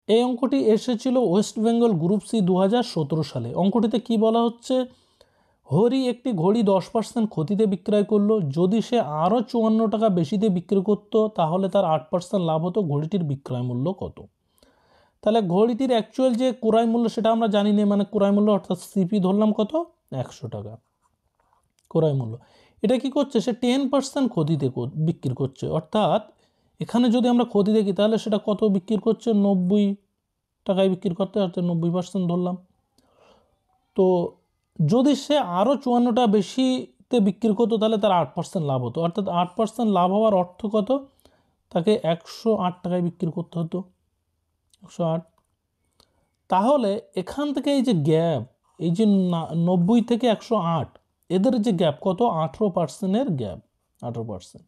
এই অঙ্কটি এসেছিল ওয়েস্ট বেঙ্গল গ্রুপ সি 2017 সালে। অঙ্কটিতে কি বলা হচ্ছে, হরি একটি ঘড়ি 10% ক্ষতিতে বিক্রয় করলো, যদি সে আরও 54 টাকা বেশিতে বিক্রি করত তাহলে তার 8% লাভ হতো, ঘড়িটির বিক্রয় মূল্য কত? তাহলে ঘড়িটির অ্যাকচুয়াল যে ক্রয় মূল্য সেটা আমরা জানি না, মানে ক্রয় মূল্য অর্থাৎ সিপি ধরলাম কত, 100 টাকা ক্রয় মূল্য। এটা কি করছে, সে 10% ক্ষতিতে বিক্রি করছে, অর্থাৎ এখানে যদি আমরা ক্ষতি দেখি তাহলে সেটা কত বিক্রি করছে, 90 টাকায় বিক্রি করতে, অর্থাৎ 90% ধরলাম। তো যদি সে আরও 54 টাকা বেশিতে বিক্রি করতো তাহলে তার 8% লাভ হতো, অর্থাৎ 8% লাভ হওয়ার অর্থ কত, তাকে 108 টাকায় বিক্রি করতে হতো, 108। তাহলে এখান থেকে এই যে গ্যাপ, এই যে 90 থেকে 108 এদের যে গ্যাপ কত, 18%-এর গ্যাপ, 18%।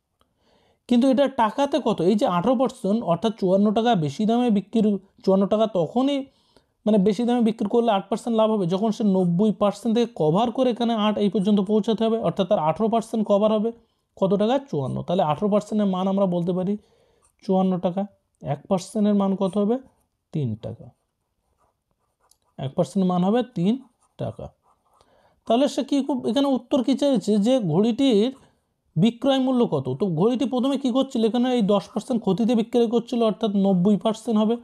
কিন্তু এটা টাকাতে কত, এই যে 18%, অর্থাৎ 54 টাকা বেশি দামে বিক্রি, 54 টাকা তখনই মানে বেশি দামে বিক্রি করলে 8% লাভ হবে যখন সে 90% থেকে কভার করে এখানে 8 এই পর্যন্ত পৌঁছাতে হবে, অর্থাৎ তার 18% কভার হবে কত টাকা, 54। তাহলে 18%-এর মান আমরা বলতে পারি 54 টাকা। 1%-এর মান কত হবে, 3 টাকা। 1%-এর মান হবে 3 টাকা। তাহলে সে কি, খুব এখানে উত্তর কি চাইছে যে ঘড়িটির বিক্রয় মূল্য কত। তো ঘড়িটি প্রথমে কি করছিল, এখানে এই 10% ক্ষতিতে বিক্রয় করছিল, অর্থাৎ 90% হবে।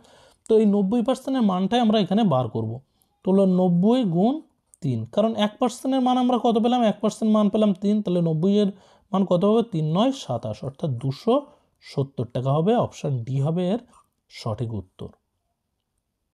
তো এই 90%-এর মানটাই আমরা এখানে বার করব। তো হলো 90 গুণ 3, কারণ 1%-এর মান আমরা কত পেলাম, 1% মান পেলাম 3, তাহলে 90-এর মান কত হবে, 3 9 27, অর্থাৎ 270 টাকা হবে। অপশান ডি হবে এর সঠিক উত্তর।